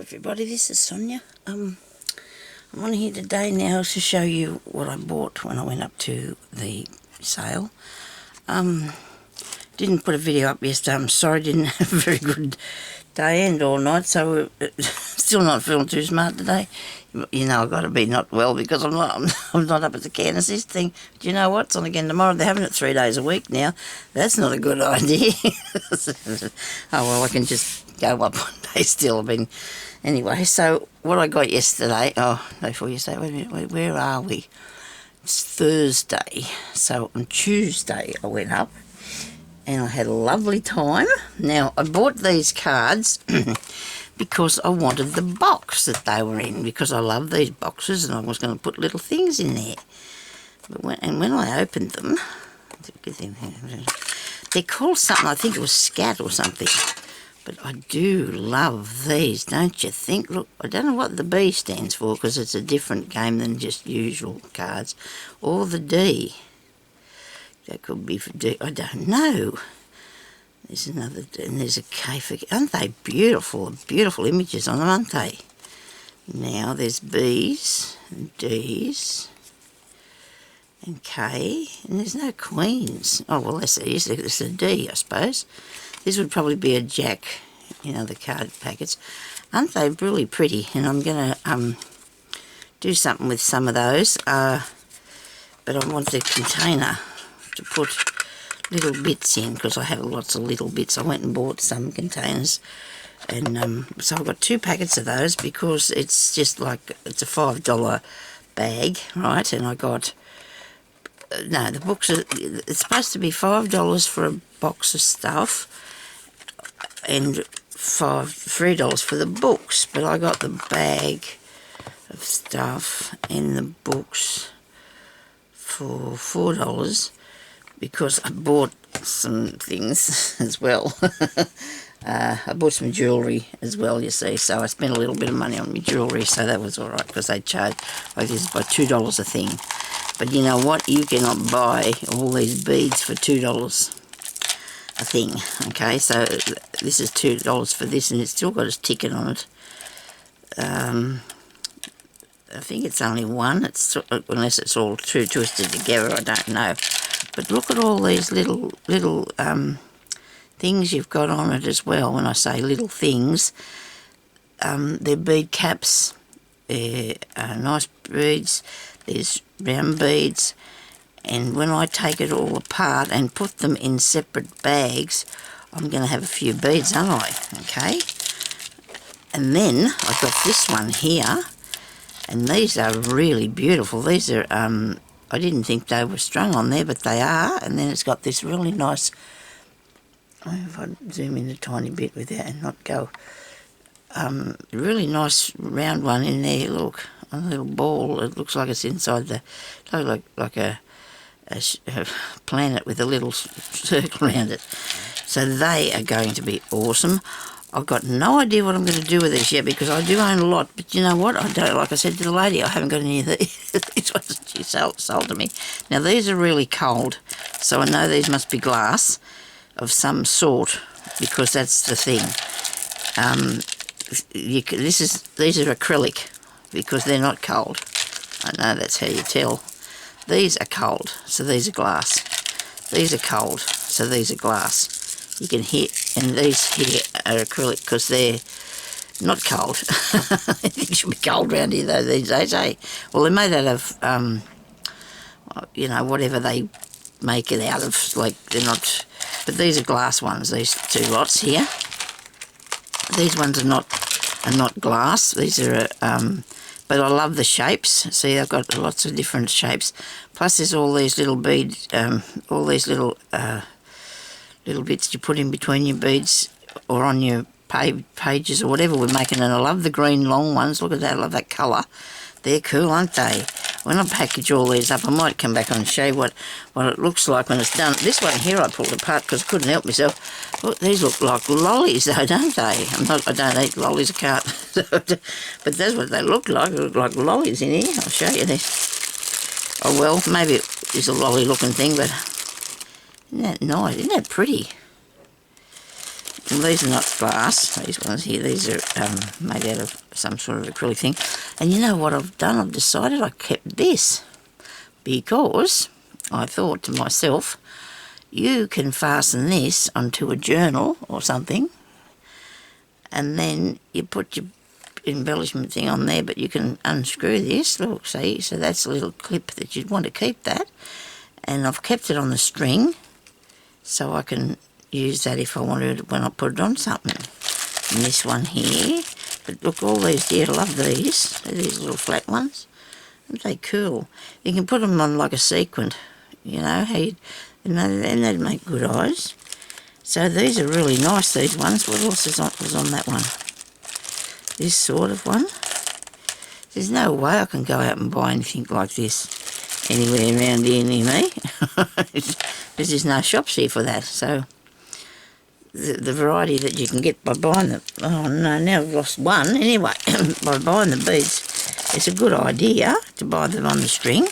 everybody, this is Sonya. I'm on here today now to show you what I bought when I went up to the sale. Didn't put a video up yesterday. I'm sorry, didn't have a very good day and all night, so still not feeling too smart today. You know, I've got to be not well because I'm not up at the can assist thing. Do you know what? It's on again tomorrow. They're having it 3 days a week now. That's not a good idea. Oh well, I can just go up one day still. Anyway, so what I got yesterday, before yesterday, wait a minute, where are we? It's Thursday. So on Tuesday I went up and I had a lovely time. Now, I bought these cards because I wanted the box that they were in, because I love these boxes and I was going to put little things in there. But when I opened them, they're called something, I think it was Scat or something. But I do love these, don't you think? Look, I don't know what the B stands for because it's a different game than just usual cards. Or the D. That could be for D, I don't know. There's another D, and there's a K for... Aren't they beautiful? Beautiful images on them, aren't they? Now there's B's, and D's, and K, and there's no Queens. Oh, well, that's it's a D, I suppose. This would probably be a Jack, you know, the card packets. Aren't they really pretty? And I'm going to do something with some of those. But I want the container to put little bits in because I have lots of little bits. I went and bought some containers. And so I've got 2 packets of those because it's just like, it's a $5 bag, right? And I got... No, the books are... It's supposed to be $5 for a box of stuff and $3 for the books, but I got the bag of stuff and the books for $4 because I bought some things as well. I bought some jewellery as well, you see, so I spent a little bit of money on my jewellery, so that was alright because they charge, like this is by $2 a thing. But you know what, you cannot buy all these beads for $2 a thing, okay, so this is $2 for this and it's still got its ticket on it. I think it's only one, unless it's all too twisted together, I don't know. But look at all these little things you've got on it as well. When I say little things, they're bead caps, they're nice beads, there's round beads, and when I take it all apart and put them in separate bags, I'm going to have a few beads, aren't I? Okay. And then I've got this one here, and these are really beautiful. These are, I didn't think they were strung on there, but they are. And then it's got this really nice, if I zoom in a tiny bit with that and not go, really nice round one in there. Look, a little ball. It looks like it's inside the, like a planet with a little circle around it. So they are going to be awesome. I've got no idea what I'm going to do with these yet because I do own a lot, but you know what? I don't. Like I said to the lady, I haven't got any of these ones she sold to me. Now these are really cold, so I know these must be glass of some sort because that's the thing. These are acrylic because they're not cold. I know that's how you tell. These are cold, so these are glass. These are cold, so these are glass. You can hear, and these here are acrylic because they're not cold. I think it should be cold around here though these days, eh? Well, they're made out of, you know, whatever they make it out of. Like, they're not, but these are glass ones, these 2 lots here. These ones are not glass. These are, but I love the shapes. See, I've got lots of different shapes. Plus there's all these little beads, all these little bits you put in between your beads or on your pages or whatever we're making. And I love the green long ones. Look at that, I love that colour. They're cool, aren't they? When I package all these up, I might come back on and show you what it looks like when it's done. This one here I pulled apart because I couldn't help myself. Look, these look like lollies though, don't they? I don't eat lollies, I can't. But that's what they look like. They look like lollies in here. I'll show you this. Oh well, maybe it is a lolly looking thing, but isn't that nice? Isn't that pretty? Well, these are not glass, these ones here. These are made out of some sort of acrylic thing. And you know what I've done? I've decided I kept this because I thought to myself, you can fasten this onto a journal or something, and then you put your embellishment thing on there, but you can unscrew this. Look, see, so that's a little clip that you'd want to keep that. And I've kept it on the string so I can use that if I wanted it when I put it on something. And this one here, but look, all these here, I love these. These little flat ones. Aren't they cool? You can put them on like a sequin, you know, and they'd make good eyes. So these are really nice, these ones. What else was on that one? This sort of one. There's no way I can go out and buy anything like this anywhere around here near me. There's no shops here for that. So the variety that you can get by buying them. Oh no, now I've lost one. Anyway, by buying the beads, it's a good idea to buy them on the string.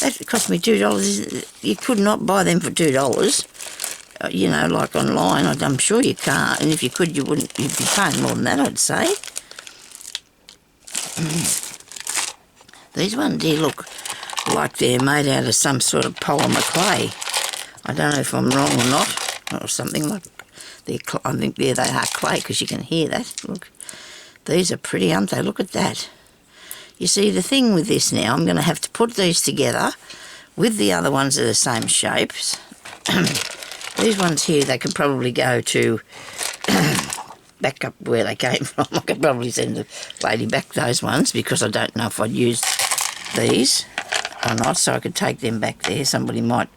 That cost me $2. You could not buy them for $2. You know, like online. I'm sure you can't. And if you could, you'd be paying more than that, I'd say. These ones here look like they're made out of some sort of polymer clay. I don't know if I'm wrong or not, or something like. I think they are clay, because you can hear that. Look, these are pretty, aren't they? Look at that. You see, the thing with this now, I'm going to have to put these together with the other ones that are the same shapes. These ones here, they could probably go to back up where they came from. I could probably send the lady back those ones, because I don't know if I'd use these or not, so I could take them back there. Somebody might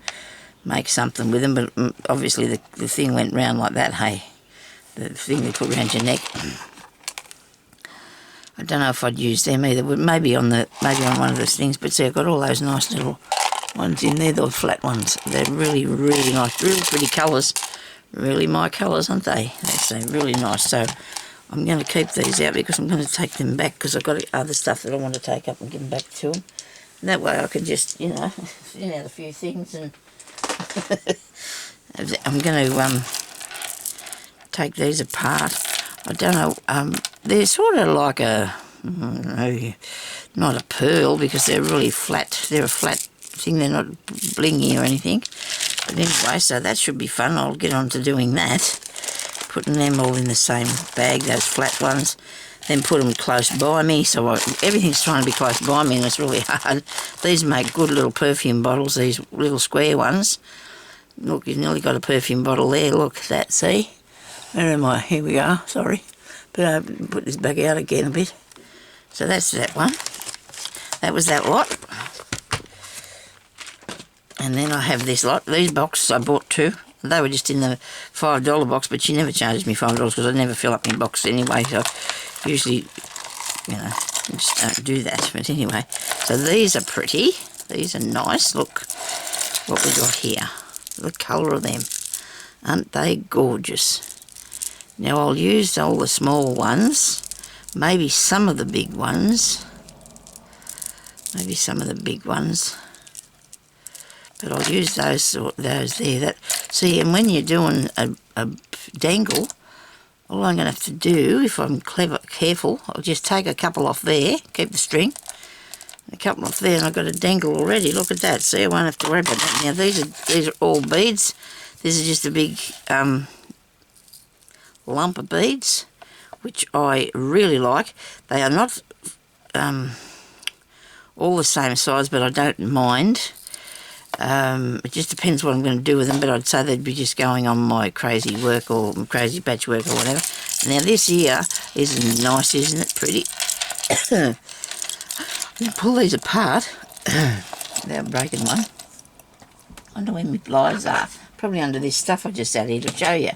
make something with them, but obviously the thing went round like that, hey, the thing they put around your neck. I don't know if I'd use them either. Maybe on one of those things, but see, I've got all those nice little ones in there, the flat ones. They're really, really nice, really pretty colours. Really my colours, aren't they? They're really nice. So I'm going to keep these out because I'm going to take them back, because I've got other stuff that I want to take up and give them back to them. And that way I can just, you know, thin out a few things. And I'm going to take these apart. I don't know, they're sort of like a, I don't know, not a pearl, because they're really flat. They're a flat thing, they're not blingy or anything. But anyway, so that should be fun. I'll get on to doing that. Putting them all in the same bag, those flat ones. Then put them close by me. So everything's trying to be close by me, and it's really hard. These make good little perfume bottles, these little square ones. Look, you've nearly got a perfume bottle there. Look at that, see? Where am I? Here we are, sorry. But I put this back out again a bit. So that's that one. That was that lot. And then I have this lot. These boxes I bought too. They were just in the $5 box, but she never charged me $5 because I never fill up my box anyway. So usually, you know, I just don't do that. But anyway, so these are pretty. These are nice. Look what we got here. The colour of them. Aren't they gorgeous? Now I'll use all the small ones. Maybe some of the big ones. Maybe some of the big ones. But I'll use those there. See, and when you're doing a dangle, all I'm going to have to do, if I'm careful, I'll just take a couple off there, keep the string, a couple off there, and I've got a dangle already. Look at that. See, I won't have to worry about that. Now these are all beads. This is just a big lump of beads, which I really like. They are not all the same size, but I don't mind. It just depends what I'm going to do with them, but I'd say they'd be just going on my crazy work or crazy patch work or whatever. Now this here is nice, isn't it? Pretty. You pull these apart without breaking one. I wonder where my pliers are. Probably under this stuff I just had here to show you.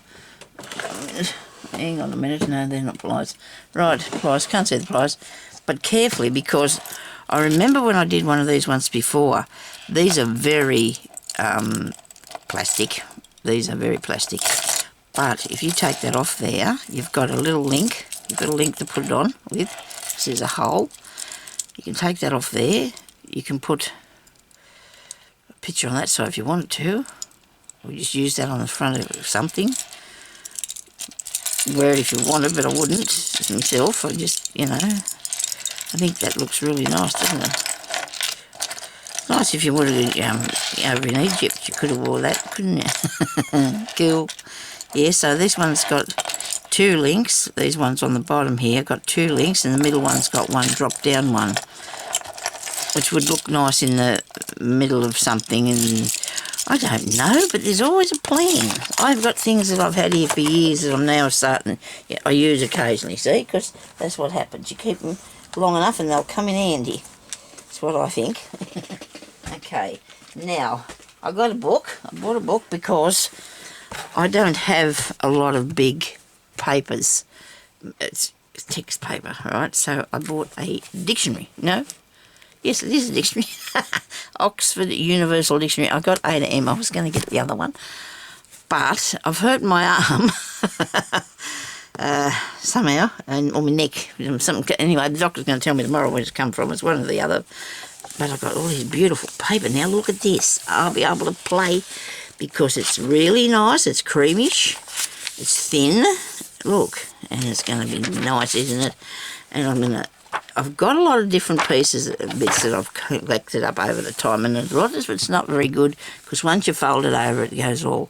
Hang on a minute. No, they're not pliers. Right, pliers. Can't see the pliers. But carefully, because I remember when I did one of these once before. These are very plastic. These are very plastic. But if you take that off there, you've got a little link. You've got a link to put it on with. This is a hole. You can take that off there. You can put a picture on that side if you wanted to. Or just use that on the front of something. wear it if you wanted, but I wouldn't myself. I just, you know, I think that looks really nice, doesn't it? Nice if you wanted to, over in Egypt, you could have wore that, couldn't you? Cool. Yeah, so this one's got 2 links. These ones on the bottom here got 2 links, and the middle one's got one drop-down one, which would look nice in the middle of something. And I don't know, but there's always a plan. I've got things that I've had here for years that I'm now starting, I use occasionally, see, because that's what happens. You keep them long enough and they'll come in handy. That's what I think. Okay, now, I got a book. I bought a book because I don't have a lot of big papers. It's text paper, right? So I bought a dictionary. No? Yes, it is a dictionary. Oxford Universal Dictionary. I got A to M. I was going to get the other one. But I've hurt my arm somehow, or my neck. Anyway, the doctor's going to tell me tomorrow where it's come from. It's one or the other. But I've got all this beautiful paper. Now look at this. I'll be able to play because it's really nice. It's creamish. It's thin. Look. And it's going to be nice, isn't it? And I've got a lot of different pieces, bits that I've collected up over the time. And a lot of it's not very good because once you fold it over, it goes all,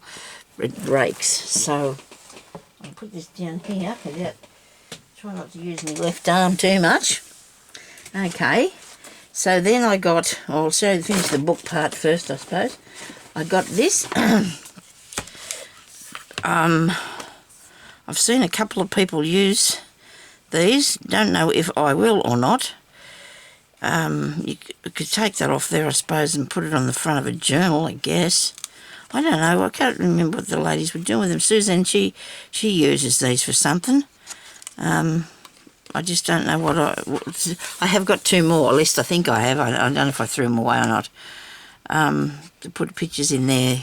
it breaks. So I'll put this down here. Try not to use my left arm too much. Okay. So then I got, I'll finish the book part first, I suppose. I got this. I've seen a couple of people use these. Don't know if I will or not. You could take that off there, I suppose, and put it on the front of a journal, I guess. I don't know. I can't remember what the ladies were doing with them. Susan, she uses these for something. I just don't know what I have got 2 more, at least I think I have. I don't know if I threw them away or not. To put pictures in there.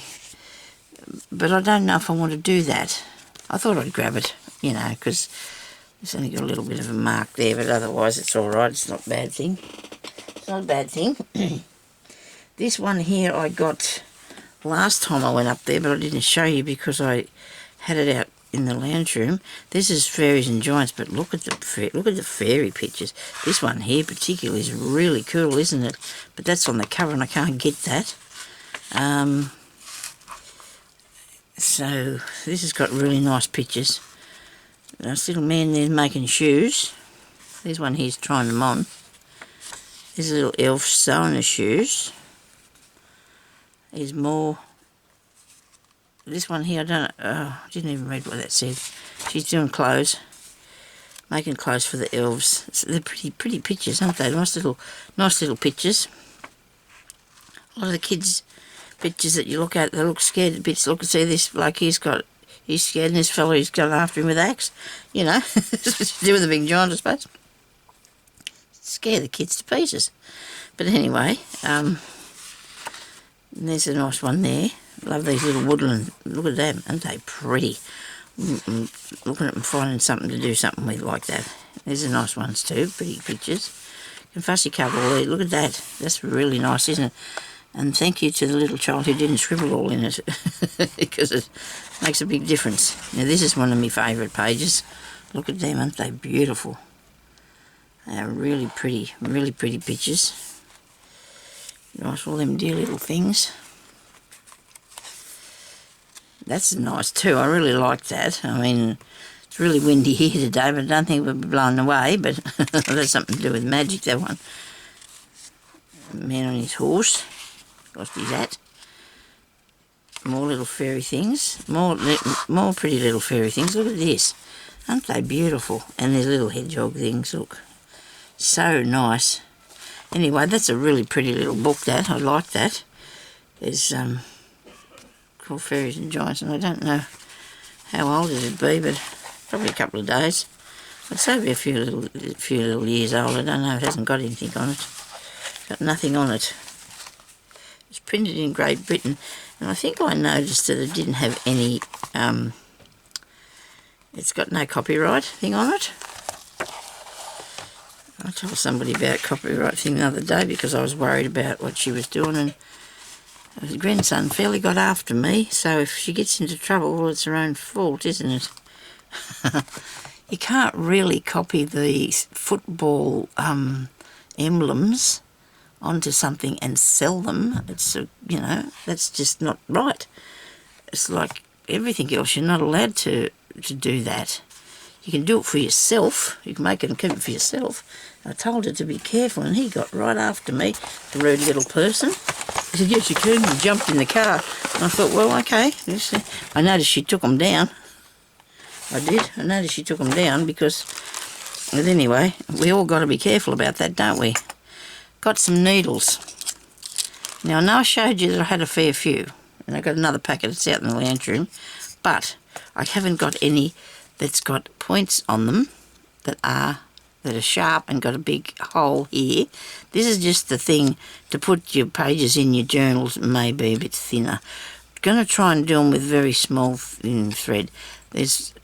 But I don't know if I want to do that. I thought I'd grab it, you know, because it's only got a little bit of a mark there, but otherwise it's all right. It's not a bad thing. It's not a bad thing. This one here I got last time I went up there, but I didn't show you because I had it out in the lounge room. This is fairies and giants, but look at the fairy pictures. This one here particularly is really cool, isn't it? But that's on the cover and I can't get that. So this has got really nice pictures. This little man there's making shoes. There's one here's trying them on. There's a little elf sewing the shoes. There's more. This one here, I didn't even read what that said. She's doing clothes, making clothes for the elves. They're pretty pictures, aren't they? Nice little pictures. A lot of the kids' pictures that you look at, they look scared. The bits look and see this bloke. He's scared, and this fellow he's going after him with an axe. You know, it's what you do with a big giant, I suppose. Scare the kids to pieces. But anyway, there's a nice one there. Love these little woodland. Look at them, aren't they pretty? Looking at them, finding something to do something with like that. These are nice ones too, pretty pictures. You can fussy cover all these. Look at that. That's really nice, isn't it? And thank you to the little child who didn't scribble all in it because it makes a big difference. Now this is one of my favourite pages. Look at them, aren't they beautiful? They are really pretty pictures. Nice, all them dear little things. That's nice too. I really like that. I mean, it's really windy here today, but I don't think we'll be blown away, but that's something to do with magic, that one. Man on his horse. Lost his hat. More little fairy things. More pretty little fairy things. Look at this. Aren't they beautiful? And there's little hedgehog things, look. So nice. Anyway, that's a really pretty little book, that. I like that. It's called Fairies and Giants, and I don't know how old it'd be, but probably a couple of days. I'd say it'd be a few little years old. I don't know. It hasn't got anything on it. Got nothing on it. It's printed in Great Britain, and I think I noticed that it didn't have any, it's got no copyright thing on it. I told somebody about copyright thing the other day because I was worried about what she was doing, and her grandson fairly got after me, so if she gets into trouble, well, it's her own fault, isn't it? you can't really copy the football emblems onto something and sell them. It's you know, that's just not right. It's like everything else. You're not allowed to do that. You can do it for yourself. You can make it and keep it for yourself. I told her to be careful, and he got right after me, the rude little person. He said, yes, you can. He jumped in the car. And I thought, well, okay. I noticed she took them down. I did. I noticed she took them down because... But anyway, we all got to be careful about that, don't we? Got some needles. Now, I know I showed you that I had a fair few. And I got another packet that's out in the lounge room. But I haven't got any that's got points on them that are sharp and got a big hole here. This is just the thing to put your pages in your journals, maybe a bit thinner. Going to try and do them with very small thin thread. These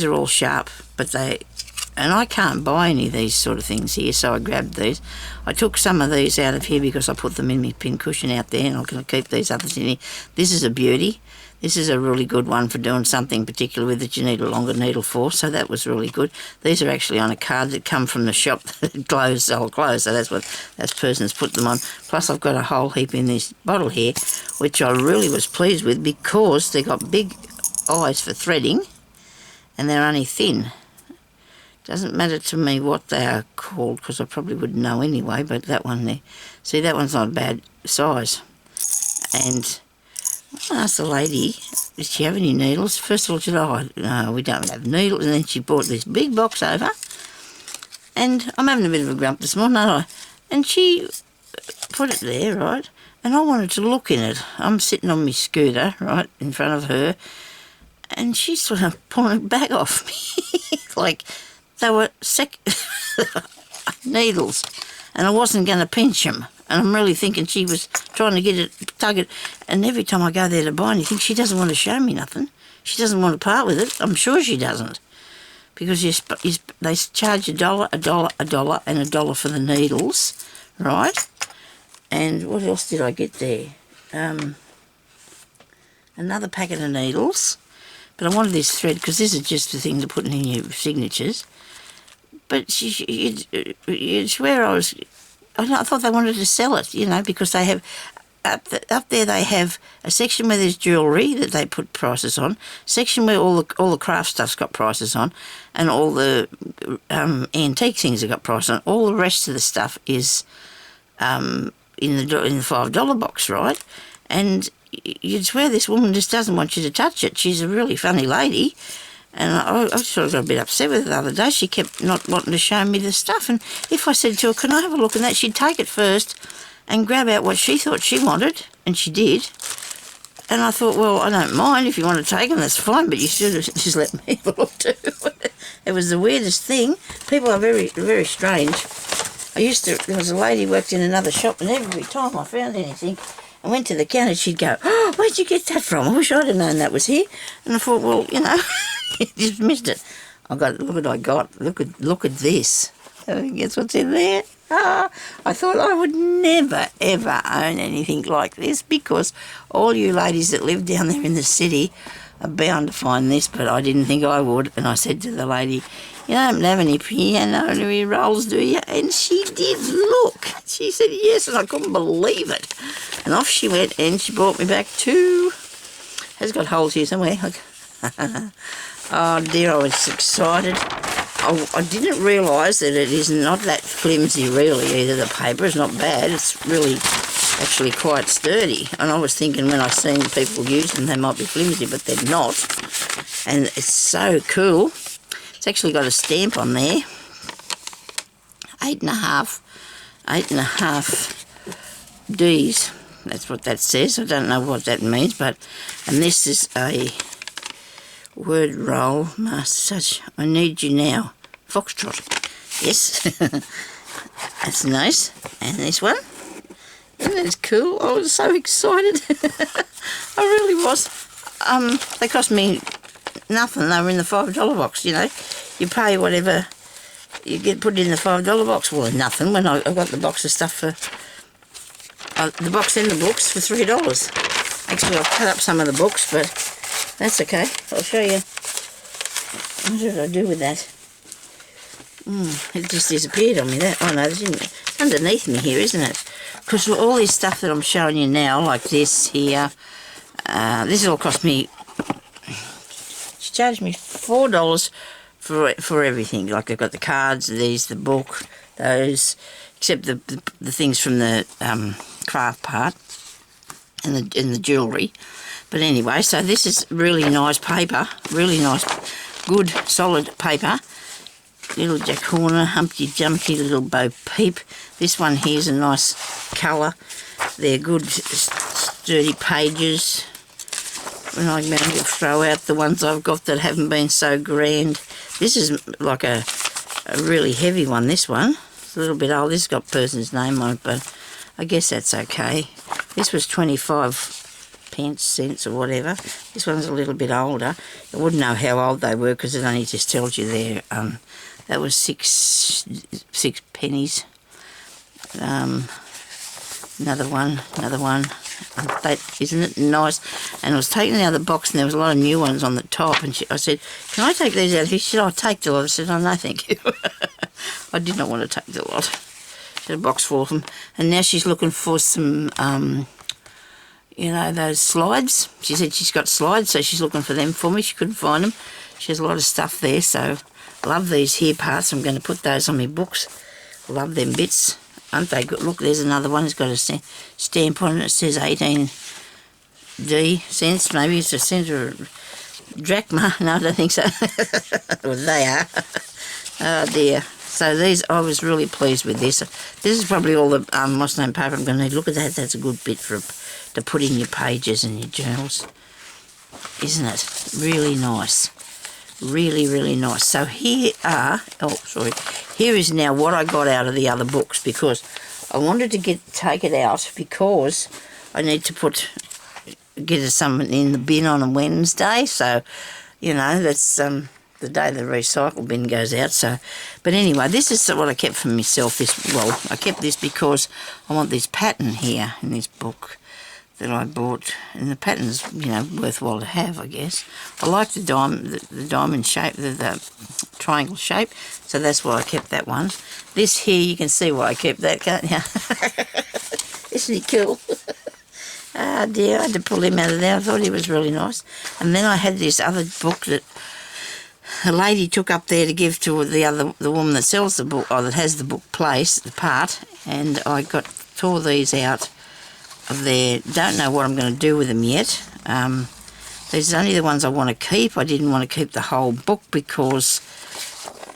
are all sharp, but and I can't buy any of these sort of things here, so I grabbed these. I took some of these out of here because I put them in my pin cushion out there, and I'm going to keep these others in here. This is a beauty. This is a really good one for doing something particular with that you need a longer needle for, so that was really good. These are actually on a card that come from the shop that closed, old clothes, so that's what that person's put them on. Plus I've got a whole heap in this bottle here, which I really was pleased with because they got big eyes for threading and they're only thin. Doesn't matter to me what they are called because I probably wouldn't know anyway, but that one there, see, that one's not a bad size. And I asked the lady, did she have any needles? First of all, she said, oh, no, we don't have needles. And then she brought this big box over. And I'm having a bit of a grump this morning, aren't I? And she put it there, right? And I wanted to look in it. I'm sitting on my scooter, right, in front of her. And she sort of pulling it back off me. Like they were needles. And I wasn't going to pinch them. And I'm really thinking she was trying to get it, tug it. And every time I go there to buy anything, she doesn't want to show me nothing. She doesn't want to part with it. I'm sure she doesn't. Because they charge $1, $1, $1, and $1 for the needles, right? And what else did I get there? Another packet of needles. But I wanted this thread because this is just the thing to put in your signatures. But you'd swear I thought they wanted to sell it, you know, because they have, up there they have a section where there's jewellery that they put prices on, section where all the craft stuff's got prices on, and all the antique things have got prices on. All the rest of the stuff is in the $5 box, right? And you'd swear this woman just doesn't want you to touch it. She's a really funny lady. And I sort of got a bit upset with her the other day. She kept not wanting to show me the stuff. And if I said to her, can I have a look at that, she'd take it first and grab out what she thought she wanted. And she did. And I thought, well, I don't mind. If you want to take them, that's fine. But you should have just let me have a look too. It was the weirdest thing. People are very, very strange. There was a lady who worked in another shop, and every time I found anything, I went to the counter, she'd go, oh, where'd you get that from? I wish I'd have known that was here. And I thought, well, you know, you just missed it. Look what I got. Look at this. Guess what's in there? I thought I would never, ever own anything like this because all you ladies that live down there in the city are bound to find this, but I didn't think I would. And I said to the lady, you don't have any piano or any rolls, do you? And she did look. She said yes, and I couldn't believe it. And off she went, and she brought me back two. Has got holes here somewhere. Look. Oh dear, I was excited. I didn't realise that it is not that flimsy really either. The paper is not bad. It's really actually quite sturdy. And I was thinking when I seen people use them they might be flimsy, but they're not. And it's so cool. It's actually got a stamp on there. 8.5 Ds. That's what that says. I don't know what that means, and this is a word roll. Master Touch. I need you now. Foxtrot. Yes. That's nice. And this one. Isn't that cool? I was so excited. I really was. They cost me nothing. They were in the $5 box, you know. You pay whatever you get put in the $5 box. Well, nothing when I got the box of stuff for the box and the books for $3. Actually, I've cut up some of the books, but that's okay. I'll show you. What did I do with that? It just disappeared on me. Oh no, it's underneath me here, isn't it? Because all this stuff that I'm showing you now, like this here, this all cost me. She charged me $4 for everything. Like they've got the cards, these, the book, those, except the things from the craft part and the jewellery. But anyway, so this is really nice paper, really nice, good, solid paper. Little Jack Horner, Humpty Dumpty, little Bo Peep. This one here's a nice colour. They're good, sturdy pages. When I maybe throw out the ones I've got that haven't been so grand. This is like a really heavy one, this one. It's a little bit old. This has got person's name on it, but I guess that's okay. This was 25 pence, cents or whatever. This one's a little bit older. I wouldn't know how old they were because it only just tells you there. That was six pennies. Another one. That, isn't it nice? And I was taking out of the box and there was a lot of new ones on the top. And I said, "Can I take these out?" She said, "I'll take the lot." I said, "Oh no, thank you." I did not want to take the lot. She had a box full of them. And now she's looking for some, you know, those slides. She said she's got slides, so she's looking for them for me. She couldn't find them. She has a lot of stuff there, so love these here parts. I'm going to put those on my books. Love them bits. Aren't they good? Look, there's another one. It's got a stamp on it. It says 18 cents. Maybe it's a cent or drachma. No, I don't think so. Well, they are. Oh dear. So these, I was really pleased with this. This is probably all the what's name paper I'm going to need. Look at that. That's a good bit to put in your pages and your journals. Isn't it? Really nice. Really, really nice. So here are, here is now what I got out of the other books, because I wanted to take it out because I need to get some in the bin on a Wednesday. So, you know, that's the day the recycle bin goes out. So, but anyway, this is what I kept for myself. I kept this because I want this pattern here in this book that I bought, and the pattern's, you know, worthwhile to have, I guess. I like the diamond shape, the triangle shape, so that's why I kept that one. This here, you can see why I kept that, can't you? Isn't he cool? Ah dear, I had to pull him out of there. I thought he was really nice. And then I had this other book that a lady took up there to give to the woman that sells the book, or that has the book place, the part, and I tore these out of there. Don't know what I'm going to do with them yet. These are only the ones I want to keep. I didn't want to keep the whole book because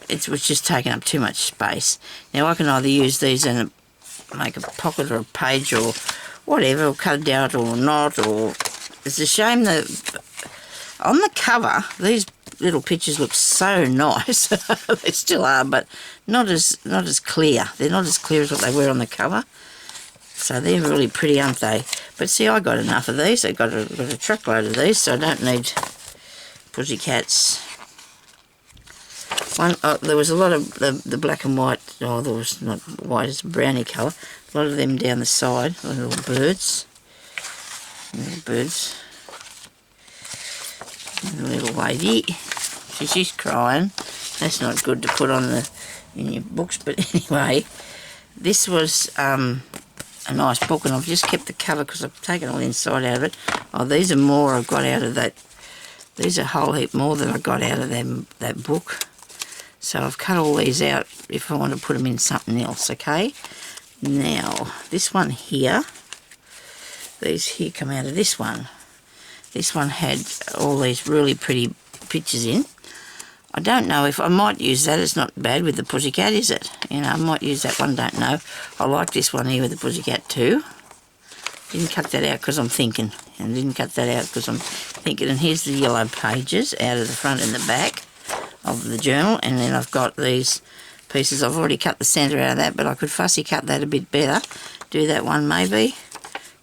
it was just taking up too much space. Now I can either use these and make a pocket or a page or whatever, or cut it out or not, or it's a shame that on the cover these little pictures look so nice. They still are, but not as clear. They're not as clear as what they were on the cover. So they're really pretty, aren't they? But see, I got enough of these. I got a truckload of these, so I don't need pussycats. There was a lot of the black and white. Oh, there was not white, it's a browny colour. A lot of them down the side, little birds. Little birds. A little lady. She's crying. That's not good to put on in your books, but anyway, this was a nice book, and I've just kept the cover because I've taken all the inside out of it. Oh, these are more I've got out of that. These are a whole heap more than I got out of that book. So I've cut all these out if I want to put them in something else, okay? Now, this one here, these here come out of this one. This one had all these really pretty pictures in. I don't know if I might use that. It's not bad with the pussycat, is it? You know, I might use that one, don't know. I like this one here with the pussycat too. Didn't cut that out because I'm thinking. And didn't cut that out because I'm thinking. And here's the yellow pages out of the front and the back of the journal. And then I've got these pieces. I've already cut the centre out of that, but I could fussy cut that a bit better. Do that one maybe.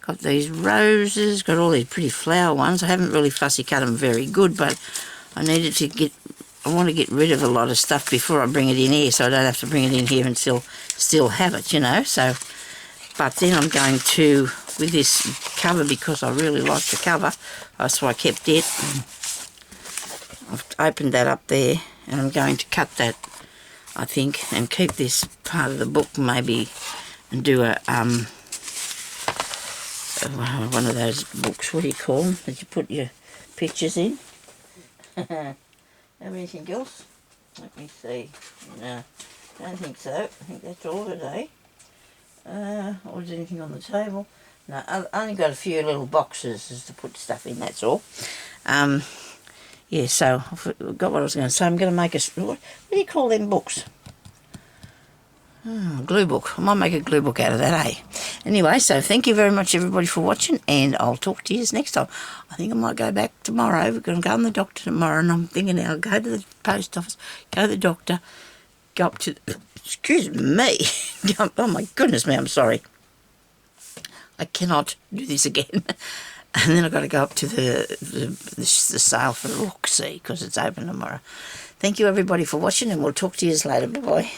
Got these roses. Got all these pretty flower ones. I haven't really fussy cut them very good, but I needed to I want to get rid of a lot of stuff before I bring it in here, so I don't have to bring it in here and still have it, you know. So, but then I'm going to, with this cover, because I really like the cover, so I kept it. I've opened that up there, And I'm going to cut that, I think, and keep this part of the book maybe, and do a one of those books, what do you call them, that you put your pictures in. Have anything else? Let me see. No, don't think so. I think that's all today. Or is anything on the table? No, I've only got a few little boxes just to put stuff in, that's all. Yeah, so I forgot what I was going to say. I'm going to make a, what do you call them books? Glue book. I might make a glue book out of that, eh? Anyway, so thank you very much, everybody, for watching, and I'll talk to you next time. I think I might go back tomorrow. We're going to go to the doctor tomorrow, and I'm thinking I'll go to the post office, go to the doctor, go up to, excuse me, oh my goodness me, I'm sorry. I cannot do this again. And then I've got to go up to the sale for a look, see, because it's open tomorrow. Thank you, everybody, for watching, and we'll talk to you later. Bye-bye.